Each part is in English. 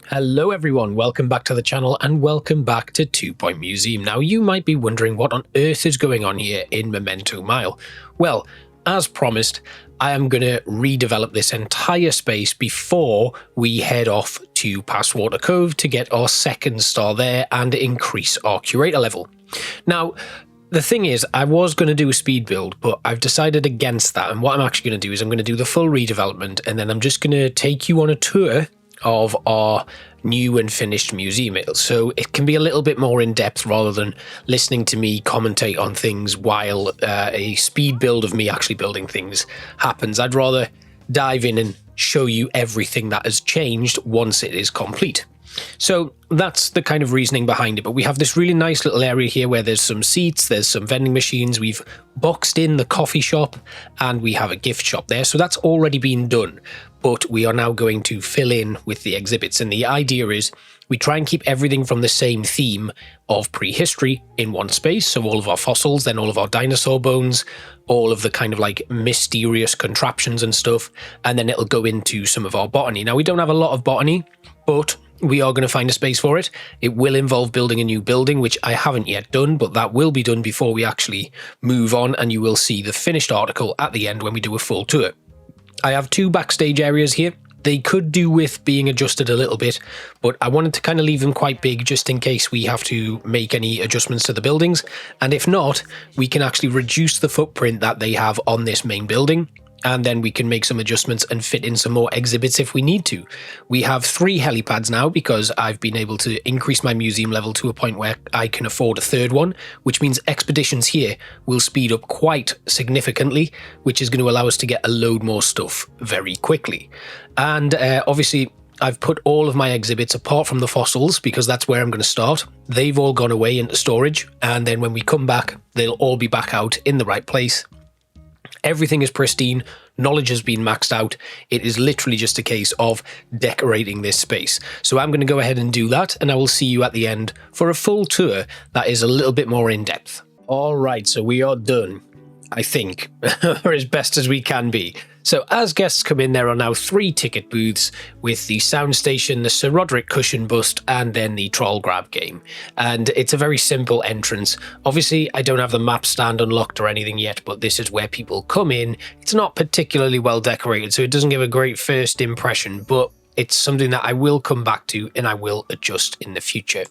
Hello everyone, welcome back to the channel and welcome back to 2 Point Museum. Now you might be wondering what on earth is going on here in Memento Mile. Well, as promised, I am going to redevelop this entire space before we head off to Passwater Cove to get our second star there and increase our curator level. Now, the thing is, I was going to do a speed build, but I've decided against that, and what I'm actually going to do is I'm going to do the full redevelopment and then I'm just going to take you on a tour of our new and finished museum. So it can be a little bit more in depth rather than listening to me commentate on things while a speed build of me actually building things happens. I'd rather dive in and show you everything that has changed once it is complete. So that's the kind of reasoning behind it. But we have this really nice little area here where there's some seats, there's some vending machines, we've boxed in the coffee shop, and we have a gift shop there. So that's already been done. But we are now going to fill in with the exhibits. And the idea is we try and keep everything from the same theme of prehistory in one space. So all of our fossils, then all of our dinosaur bones, all of the kind of like mysterious contraptions and stuff. And then it'll go into some of our botany. Now we don't have a lot of botany, but we are going to find a space for it. It will involve building a new building, which I haven't yet done, but that will be done before we actually move on. And you will see the finished article at the end when we do a full tour. I have two backstage areas here. They could do with being adjusted a little bit, but I wanted to kind of leave them quite big just in case we have to make any adjustments to the buildings. And if not, we can actually reduce the footprint that they have on this main building. And then we can make some adjustments and fit in some more exhibits if we need to. We have 3 helipads now because I've been able to increase my museum level to a point where I can afford a third one, which means expeditions here will speed up quite significantly, which is going to allow us to get a load more stuff very quickly. And obviously, I've put all of my exhibits apart from the fossils because that's where I'm going to start. They've all gone away into storage, and then when we come back, they'll all be back out in the right place. Everything is pristine, knowledge has been maxed out. It is literally just a case of decorating this space. So I'm going to go ahead and do that, and I will see you at the end for a full tour that is a little bit more in depth. All right, so we are done, I think, or as best as we can be. So as guests come in, there are now 3 ticket booths with the sound station, the Sir Roderick cushion bust, and then the troll grab game. And it's a very simple entrance. Obviously, I don't have the map stand unlocked or anything yet, but this is where people come in. It's not particularly well decorated, so it doesn't give a great first impression, but it's something that I will come back to and I will adjust in the future.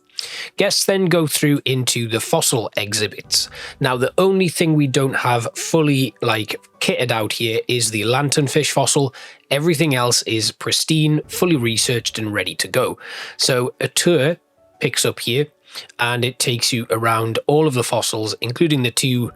Guests then go through into the fossil exhibits. Now, the only thing we don't have fully kitted out here is the lanternfish fossil. Everything else is pristine, fully researched and ready to go. So a tour picks up here and it takes you around all of the fossils, including the 2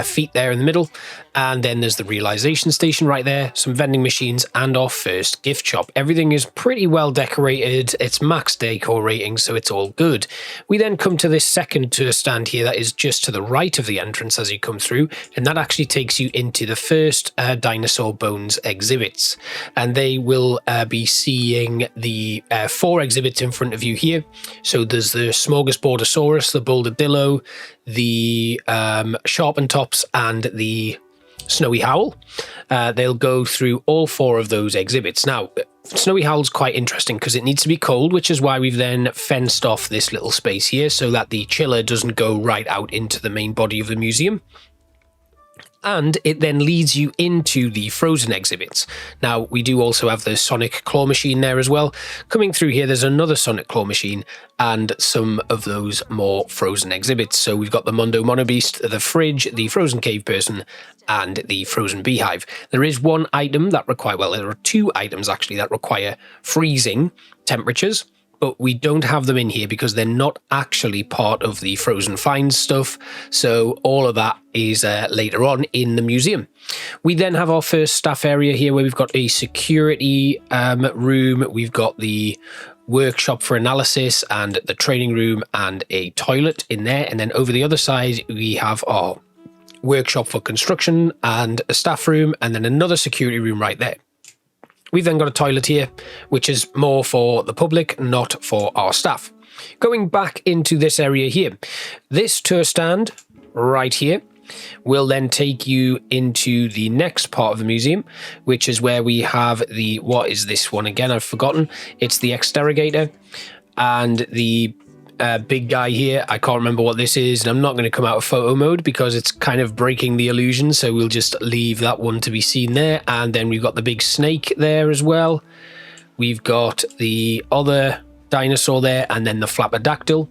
feet there in the middle, and then there's the realization station right there, some vending machines, and our first gift shop. Everything is pretty well decorated. It's max decor rating, so it's all good. We then come to this second tour stand here that is just to the right of the entrance as you come through, and that actually takes you into the first dinosaur bones exhibits, and they will be seeing the 4 exhibits in front of you here. So there's the smorgasbordosaurus, the boulderdillo, the sharpened tops, and the snowy howl. They'll go through all 4 of those exhibits. Now, snowy howl's quite interesting because it needs to be cold, which is why we've then fenced off this little space here so that the chiller doesn't go right out into the main body of the museum. And it then leads you into the frozen exhibits. Now, we do also have the sonic claw machine there as well. Coming through here, there's another sonic claw machine and some of those more frozen exhibits. So we've got the Mondo Monobeast, the fridge, the frozen cave person, and the frozen beehive. There is one item that there are 2 items actually that require freezing temperatures, but we don't have them in here because they're not actually part of the frozen finds stuff. So all of that is later on in the museum. We then have our first staff area here where we've got a security room. We've got the workshop for analysis and the training room and a toilet in there. And then over the other side, we have our workshop for construction and a staff room and then another security room right there. We've then got a toilet here, which is more for the public, not for our staff. Going back into this area here, this tour stand right here will then take you into the next part of the museum, which is where we have the, what is this one again? I've forgotten. It's the exterrogator and the big guy here. I can't remember what this is, and I'm not going to come out of photo mode because it's kind of breaking the illusion, so we'll just leave that one to be seen there. And then we've got the big snake there as well. We've got the other dinosaur there, and then the flapodactyl.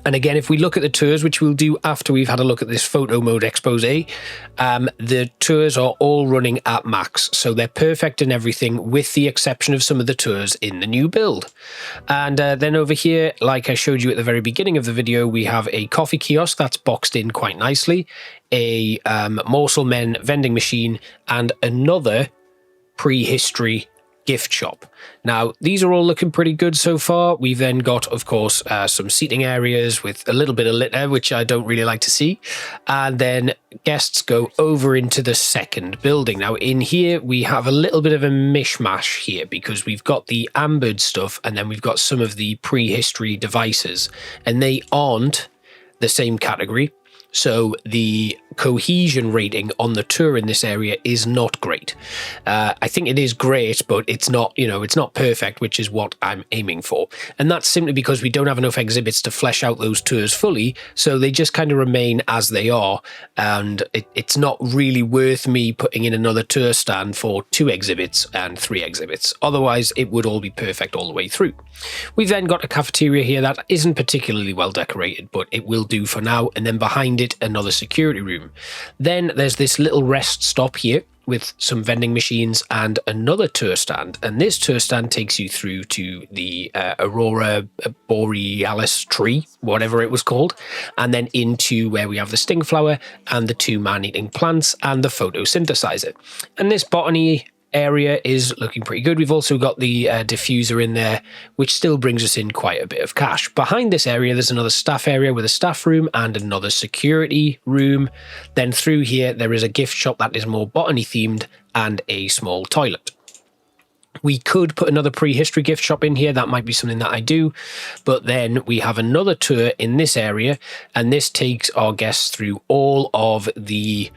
And again, if we look at the tours, which we'll do after we've had a look at this photo mode expose, the tours are all running at max. So they're perfect in everything, with the exception of some of the tours in the new build. And then over here, like I showed you at the very beginning of the video, we have a coffee kiosk that's boxed in quite nicely, a morsel men vending machine, and another prehistory gift shop. Now, these are all looking pretty good so far. We've then got, of course, some seating areas with a little bit of litter, which I don't really like to see. And then guests go over into the second building. Now, in here, we have a little bit of a mishmash here because we've got the ambered stuff and then we've got some of the prehistory devices, and they aren't the same category. So the cohesion rating on the tour in this area is not great. I think it is great, but it's not, it's not perfect, which is what I'm aiming for. And that's simply because we don't have enough exhibits to flesh out those tours fully. So they just kind of remain as they are. And it's not really worth me putting in another tour stand for 2 exhibits and 3 exhibits. Otherwise, it would all be perfect all the way through. We've then got a cafeteria here that isn't particularly well decorated, but it will do for now. And then behind it, another security room. Then there's this little rest stop here with some vending machines and another tour stand. And this tour stand takes you through to the Aurora Borealis tree, whatever it was called, and then into where we have the stingflower and the 2 man-eating plants and the photosynthesizer. And this botany area is looking pretty good. We've also got the diffuser in there, which still brings us in quite a bit of cash. Behind this area, there's another staff area with a staff room and another security room. Then through here, there is a gift shop that is more botany themed and a small toilet. We could put another prehistory gift shop in here. That might be something that I do. But then we have another tour in this area, and this takes our guests through all of the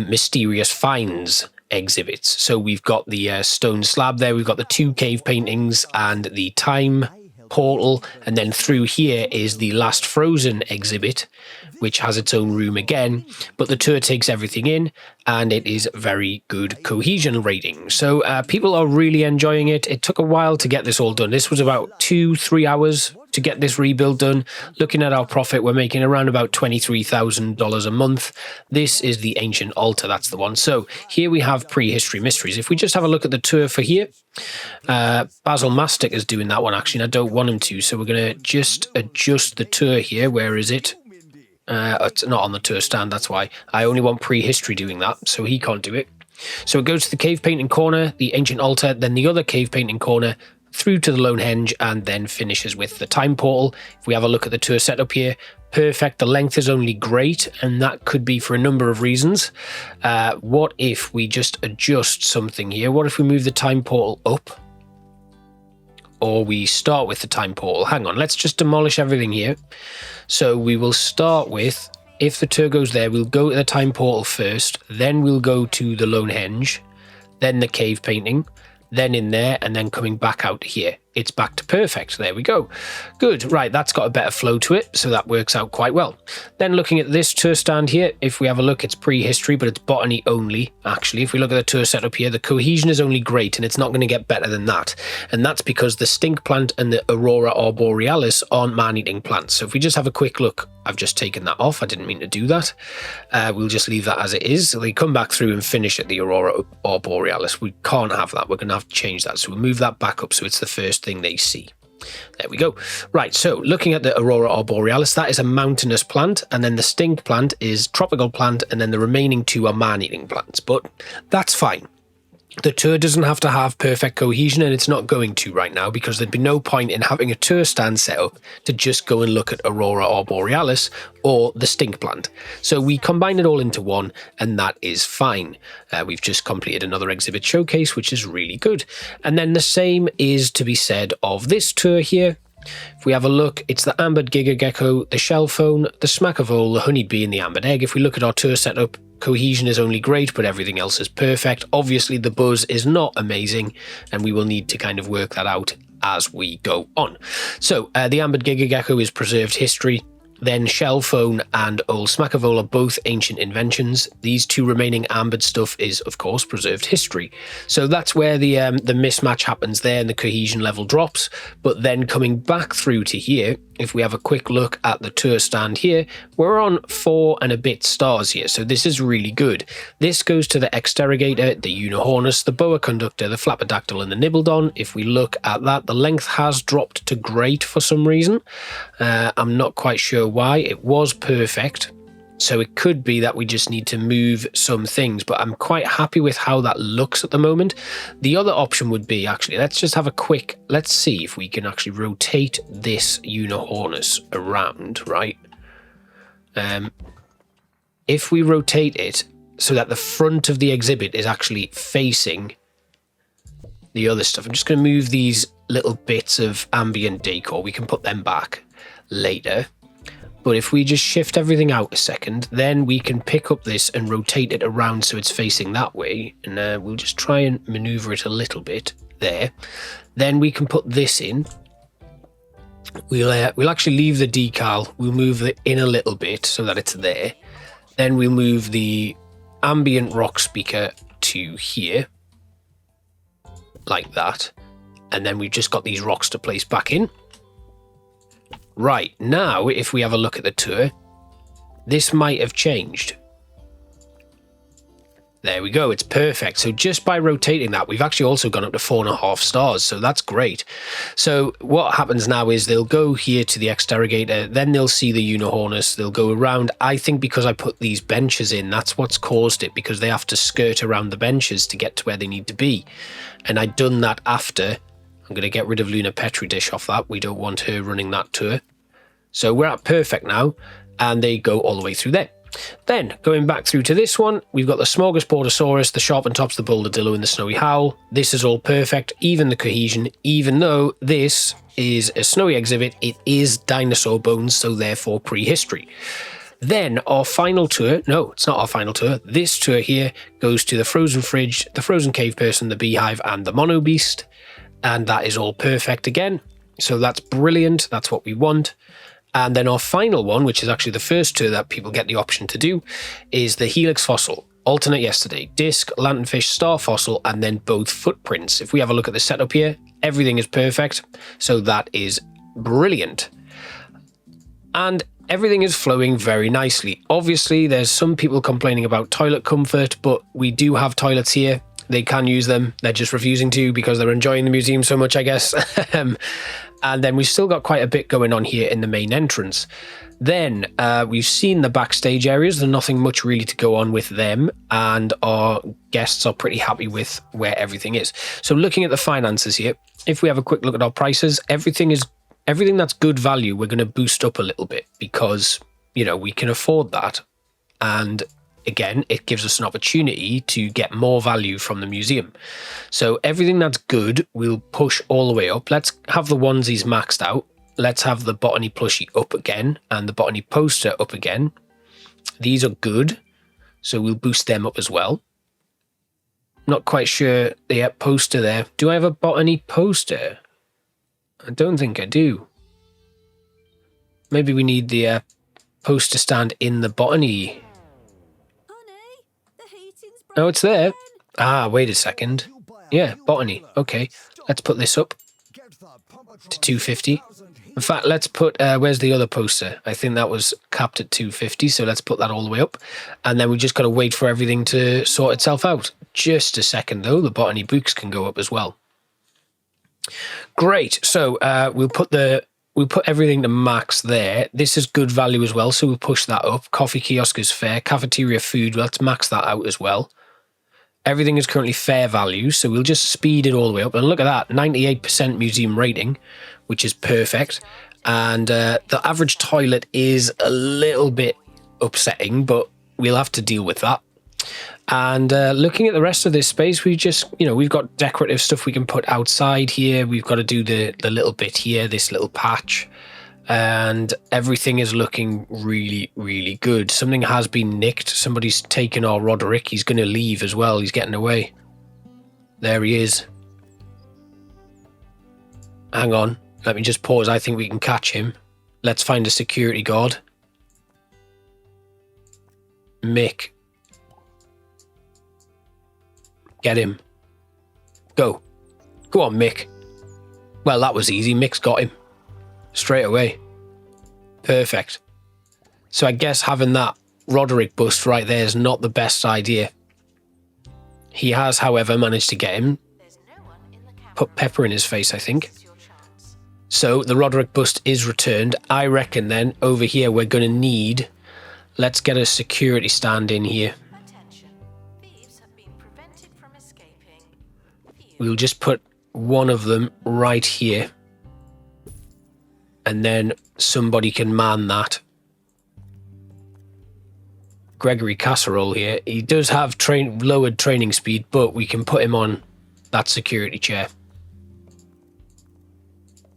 mysterious finds exhibits. So we've got the stone slab there, we've got the 2 cave paintings and the time portal, and then through here is the last frozen exhibit, which has its own room again, but the tour takes everything in and it is very good cohesion rating. So people are really enjoying it. It took a while to get this all done. This was about 2-3 hours to get this rebuild done. Looking at our profit, we're making around about $23,000 a month. This is the ancient altar, that's the one. So here we have prehistory mysteries. If we just have a look at the tour for here, Basil Mastic is doing that one actually, and I don't want him to, so we're going to just adjust the tour here. Where is it? It's not on the tour stand, that's why. I only want prehistory doing that, so he can't do it. So it goes to the cave painting corner, the ancient altar, then the other cave painting corner, through to the lone henge, and then finishes with the time portal. If we have a look at the tour setup here, perfect. The length is only great, and that could be for a number of reasons. What if we just adjust something here? What if we move the time portal up? Or we start with the time portal. Hang on, let's just demolish everything here. So we will start with, if the tour goes there, we'll go to the time portal first, then we'll go to the lone henge, then the cave painting, then in there, and then coming back out here. It's back to perfect. There we go. Good. Right, that's got a better flow to it, so that works out quite well. Then looking at this tour stand here, if we have a look, it's prehistory, but it's botany only. Actually, if we look at the tour setup here, the cohesion is only great, and it's not going to get better than that. And that's because the stink plant and the Aurora Borealis aren't man-eating plants. So if we just have a quick look, I've just taken that off. I didn't mean to do that. We'll just leave that as it is. So they come back through and finish at the Aurora Borealis. We can't have that. We're going to have to change that. So we'll move that back up so it's the first thing they see. There we go. Right, so looking at the Aurora Borealis, that is a mountainous plant, and then the stink plant is tropical plant, and then the remaining 2 are man-eating plants, but that's fine. The tour doesn't have to have perfect cohesion, and it's not going to right now, because there'd be no point in having a tour stand set up to just go and look at Aurora Borealis or the stink plant. So we combine it all into one, and that is fine. We've just completed another exhibit showcase, which is really good. And then the same is to be said of this tour here. If we have a look, it's the ambered giga gecko, the shell phone, the smackavole, the honeybee, and the ambered egg. If we look at our tour setup, cohesion is only great, but everything else is perfect. Obviously, the buzz is not amazing, and we will need to kind of work that out as we go on. So, the ambered giga gecko is preserved history. Then shell phone and old smackavole are both ancient inventions. These two remaining ambered stuff is, of course, preserved history. So that's where the mismatch happens there and the cohesion level drops. But then coming back through to here, if we have a quick look at the tour stand here, we're on 4 and a bit stars here. So this is really good. This goes to the exterrogator, the unihornus, the boa conductor, the flapperdactyl, and the nibblodon. If we look at that, the length has dropped to great for some reason. I'm not quite sure why. It was perfect. So it could be that we just need to move some things, but I'm quite happy with how that looks at the moment. The other option would be, actually, let's just have a quick, let's see if we can actually rotate this unihornus around, right? If we rotate it so that the front of the exhibit is actually facing the other stuff, I'm just going to move these little bits of ambient decor. We can put them back later. But if we just shift everything out a second, then we can pick up this and rotate it around so it's facing that way. And we'll just try and maneuver it a little bit there. Then we can put this in. We'll actually leave the decal. We'll move it in a little bit so that it's there. Then we'll move the ambient rock speaker to here. Like that. And then we've just got these rocks to place back in. Right, now if we have a look at the tour, this might have changed. There we go, it's perfect. So just by rotating that, we've actually also gone up to 4.5 stars, so that's great. So what happens now is they'll go here to the exterrogator, then they'll see the unihornus, they'll go around. I think because I put these benches in, that's what's caused it, because they have to skirt around the benches to get to where they need to be. And I'd done that after. I'm going to get rid of Luna Petri Dish off that. We don't want her running that tour. So we're at perfect now, and they go all the way through there. Then, going back through to this one, we've got the Smorgasbordosaurus, the Sharpened Tops, the Boulderdillo, and the Snowy Howl. This is all perfect, even the cohesion, even though this is a snowy exhibit, it is dinosaur bones, so therefore prehistory. Then our final tour, no, it's not our final tour, this tour here goes to the Frozen Fridge, the Frozen Cave Person, the Beehive, and the Mono Beast. And that is all perfect again. So that's brilliant. That's what we want. And then our final one, which is actually the first tour that people get the option to do, is the Helix Fossil, Alternate Yesterday, Disc, Lanternfish, Star Fossil, and then both footprints. If we have a look at the setup here, everything is perfect. So that is brilliant. And everything is flowing very nicely. Obviously, there's some people complaining about toilet comfort, but we do have toilets here. They can use them. They're just refusing to because they're enjoying the museum so much, I guess. And then we've still got quite a bit going on here in the main entrance. Then we've seen the backstage areas. There's nothing much really to go on with them. And our guests are pretty happy with where everything is. So looking at the finances here, if we have a quick look at our prices, everything that's good value, we're going to boost up a little bit because, you know, we can afford that. And again, it gives us an opportunity to get more value from the museum. So everything that's good, we'll push all the way up. Let's have the onesies maxed out. Let's have the botany plushie up again and the botany poster up again. These are good, so we'll boost them up as well. Not quite sure the poster there. Do I have a botany poster? I don't think I do. Maybe we need the poster stand in the botany. Oh, it's there. Ah, wait a second. Yeah, botany. Okay, let's put this up to 250. In fact, let's put, where's the other poster? I think that was capped at 250, so let's put that all the way up. And then we just got to wait for everything to sort itself out. Just a second, though. The botany books can go up as well. Great. So we'll put everything to max there. This is good value as well, so we'll push that up. Coffee kiosk is fair. Cafeteria food, let's max that out as well. Everything is currently fair value, so we'll just speed it all the way up. And look at that, 98% museum rating, which is perfect. And the average toilet is a little bit upsetting, but we'll have to deal with that. And looking at the rest of this space, we just, we've got decorative stuff we can put outside here. We've got to do the little bit here, this little patch. And everything is looking really, really good. Something has been nicked. Somebody's taken our Roderick. He's going to leave as well. He's getting away. There he is. Hang on. Let me just pause. I think we can catch him. Let's find a security guard. Mick. Get him. Go. Go on, Mick. Well, that was easy. Mick's got him. Straight away. Perfect. So I guess having that Roderick bust right there is not the best idea. He has, however, managed to get him. Put pepper in his face, I think. So the Roderick bust is returned. I reckon then over here we're going to need... Let's get a security stand in here. We'll just put one of them right here. And then somebody can man that. Gregory Casserole here. He does have lowered training speed, but we can put him on that security chair.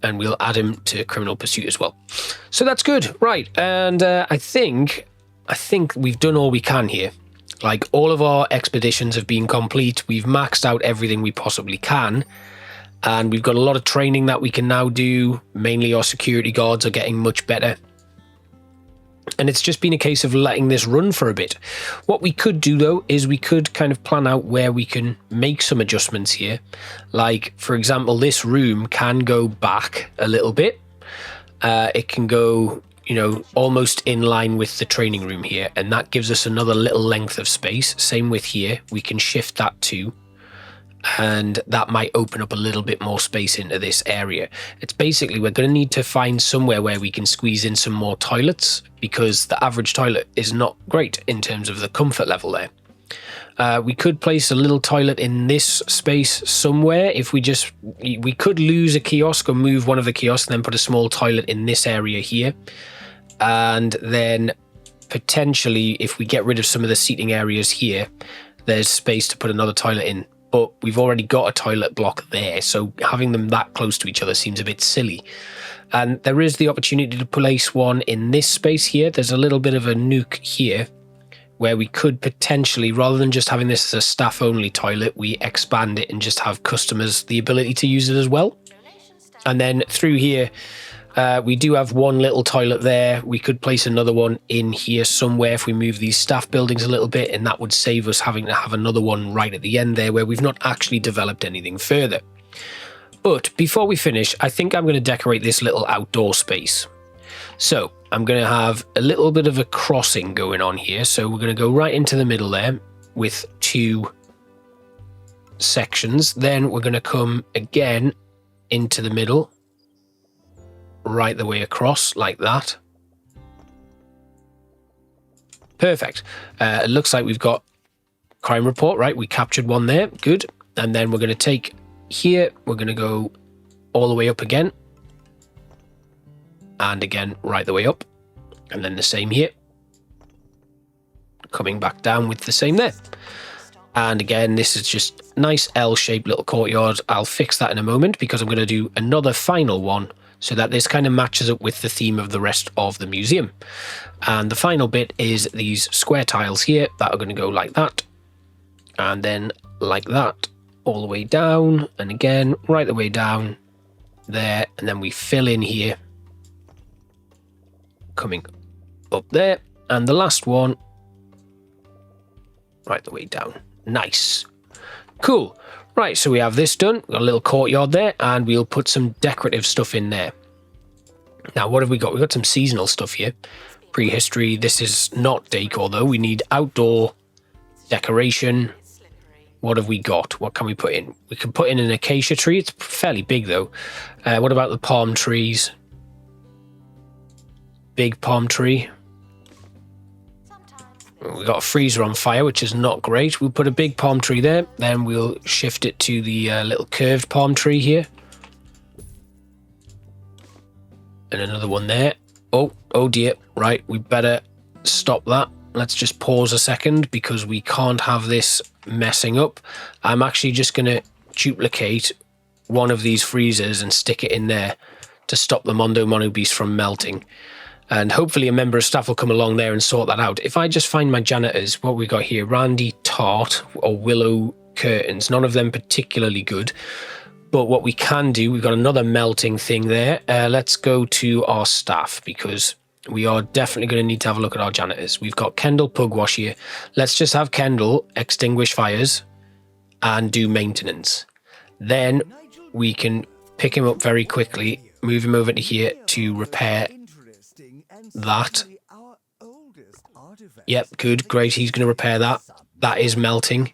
And we'll add him to Criminal Pursuit as well. So that's good. Right. And I think we've done all we can here. Like, all of our expeditions have been complete. We've maxed out everything we possibly can. And we've got a lot of training that we can now do. Mainly our security guards are getting much better. And it's just been a case of letting this run for a bit. What we could do, though, is we could kind of plan out where we can make some adjustments here. Like, for example, this room can go back a little bit. It can go... almost in line with the training room here, and that gives us another little length of space. Same with here, we can shift that too, and that might open up a little bit more space into this area. It's basically, we're going to need to find somewhere where we can squeeze in some more toilets, because the average toilet is not great in terms of the comfort level there. We could place a little toilet in this space somewhere. If we could lose a kiosk or move one of the kiosks and then put a small toilet in this area here. And then potentially, if we get rid of some of the seating areas here, there's space to put another toilet in. But we've already got a toilet block there, so having them that close to each other seems a bit silly. And there is the opportunity to place one in this space here. There's a little bit of a nook here, where we could potentially, rather than just having this as a staff-only toilet, we expand it and just have customers the ability to use it as well. And then through here, we do have one little toilet there. We could place another one in here somewhere if we move these staff buildings a little bit, and that would save us having to have another one right at the end there where we've not actually developed anything further. But before we finish, I think I'm going to decorate this little outdoor space. So I'm going to have a little bit of a crossing going on here. So we're going to go right into the middle there with two sections. Then we're going to come again into the middle, right the way across like that. Perfect. It looks like we've got crime report, right? We captured one there. Good. And then we're going to take here. We're going to go all the way up again. And again, right the way up. And then the same here. Coming back down with the same there. And again, this is just nice L-shaped little courtyard. I'll fix that in a moment because I'm going to do another final one so that this kind of matches up with the theme of the rest of the museum. And the final bit is these square tiles here that are going to go like that. And then like that, all the way down. And again, right the way down there. And then we fill in here. Coming up there. And the last one, right the way down. Nice. Cool. Right, so we have this done. We've got a little courtyard there, and we'll put some decorative stuff in there. Now, what have we got? We've got some seasonal stuff here. Prehistory. This is not decor, though. We need outdoor decoration. What have we got? What can we put in? We can put in an acacia tree. It's fairly big, though. What about the palm trees? Big palm tree. We've got a freezer on fire, which is not great. We'll put a big palm tree there. Then we'll shift it to the little curved palm tree here. And another one there. Oh dear. Right, we better stop that. let's just pause a second because we can't have this messing up. I'm actually just going to duplicate one of these freezers and stick it in there to stop the Mondo Mono Beast from melting. And hopefully a member of staff will come along there and sort that out. If I just find my janitors, what we got here, Randy Tart or Willow Curtains, none of them particularly good. But what we can do, we've got another melting thing there. Let's go to our staff because we are definitely going to need to have a look at our janitors. We've got Kendall Pugwash here. Let's just have Kendall extinguish fires and do maintenance. Then we can pick him up very quickly, move him over to here to repair that. Yep, good, great. He's going to repair that. That is melting.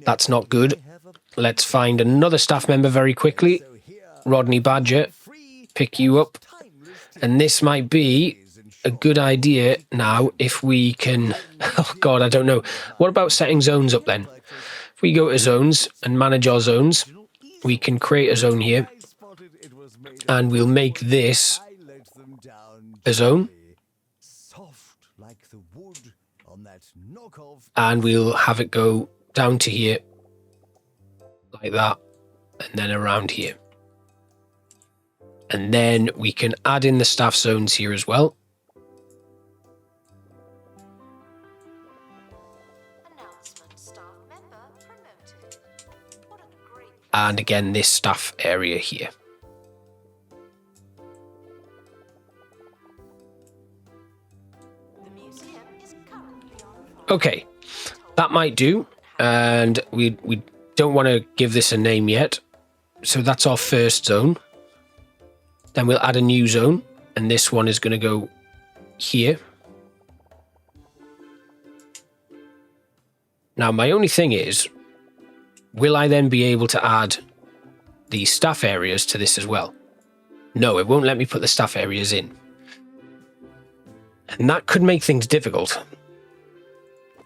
That's not good. Let's find another staff member very quickly. Rodney Badger, pick you up. And this might be a good idea now if we can... Oh, God, I don't know. What about setting zones up then? If we go to zones and manage our zones, we can create a zone here. And we'll make this a zone. And we'll have it go down to here. Like that, and then around here. And then we can add in the staff zones here as well. And again, this staff area here. Okay, that might do. And we don't want to give this a name yet. So that's our first zone. Then we'll add a new zone. And this one is going to go here. Now, my only thing is, will I then be able to add the staff areas to this as well? No, it won't let me put the staff areas in. And that could make things difficult.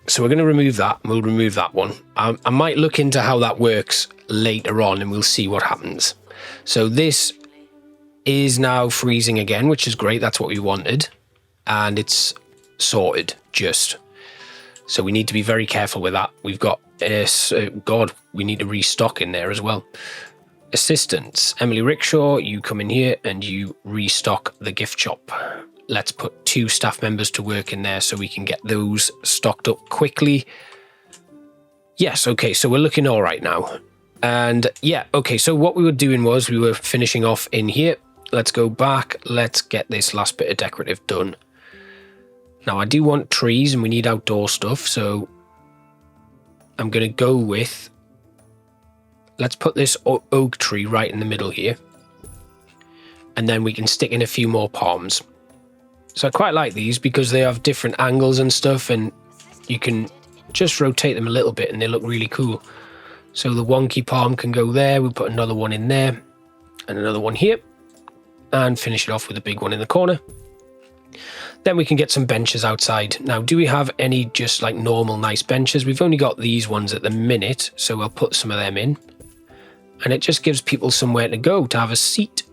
So we're going to remove that, and we'll remove that one. I might look into how that works later on, and we'll see what happens. So this is now freezing again, which is great. That's what we wanted. And it's sorted, just. So we need to be very careful with that. We've got, God, we need to restock in there as well. Assistants, Emily Rickshaw, you come in here and you restock the gift shop. Let's put 2 staff members to work in there so we can get those stocked up quickly. Yes, okay, so we're looking all right now. And yeah, okay, so what we were doing was we were finishing off in here. Let's go back. Let's get this last bit of decorative done. Now, I do want trees and we need outdoor stuff, so I'm going to go with... Let's put this oak tree right in the middle here. And then we can stick in a few more palms. So I quite like these because they have different angles and stuff, and you can just rotate them a little bit and they look really cool. So the wonky palm can go there. We'll put another one in there and another one here and finish it off with a big one in the corner. Then we can get some benches outside. Now, do we have any just like normal nice benches? We've only got these ones at the minute, so we'll put some of them in. And it just gives people somewhere to go, to have a seat.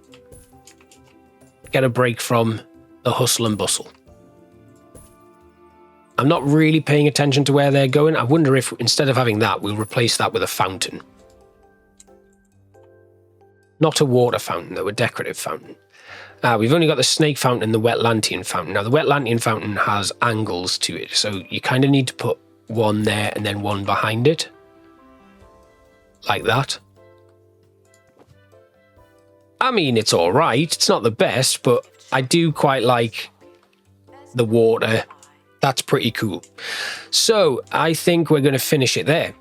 Get a break from the hustle and bustle. I'm not really paying attention to where they're going. I wonder if instead of having that, we'll replace that with a fountain. Not a water fountain, though, a decorative fountain. We've only got the snake fountain and the wetlandian fountain. Now, the wetlandian fountain has angles to it, so you kind of need to put one there and then one behind it. Like that. I mean, it's all right. It's not the best, but I do quite like the water. That's pretty cool. So I think we're going to finish it there.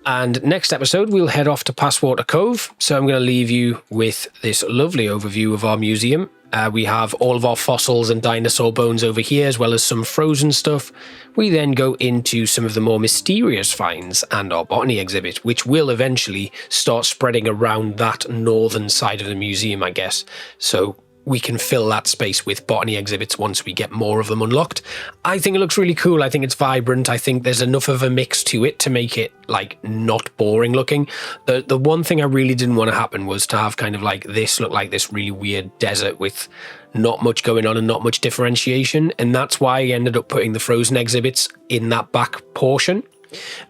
And next episode, we'll head off to Passwater Cove. So I'm going to leave you with this lovely overview of our museum. We have all of our fossils and dinosaur bones over here, as well as some frozen stuff. We then go into some of the more mysterious finds and our botany exhibit, which will eventually start spreading around that northern side of the museum, I guess. So we can fill that space with botany exhibits once we get more of them unlocked. I think it looks really cool. I think it's vibrant. I think there's enough of a mix to it to make it like not boring looking. The one thing I really didn't want to happen was to have kind of like this look like this really weird desert with not much going on and not much differentiation. And that's why I ended up putting the frozen exhibits in that back portion.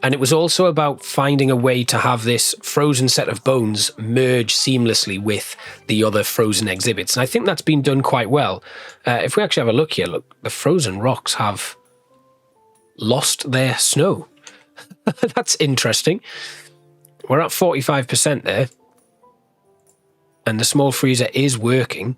And it was also about finding a way to have this frozen set of bones merge seamlessly with the other frozen exhibits. And I think that's been done quite well. If we actually have a look here, look, the frozen rocks have lost their snow. That's interesting. We're at 45% there. And the small freezer is working.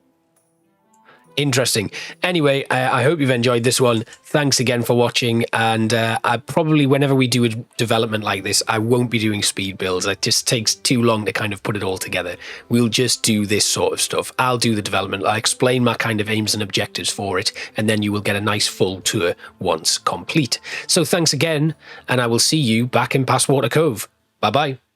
Interesting. Anyway, I hope you've enjoyed this one. Thanks again for watching, and I probably, whenever we do a development like this, I won't be doing speed builds. It just takes too long to kind of put it all together. We'll just do this sort of stuff. I'll do the development, I'll explain my kind of aims and objectives for it, and then you will get a nice full tour once complete. So thanks again, and I will see you back in Passwater Cove. Bye bye.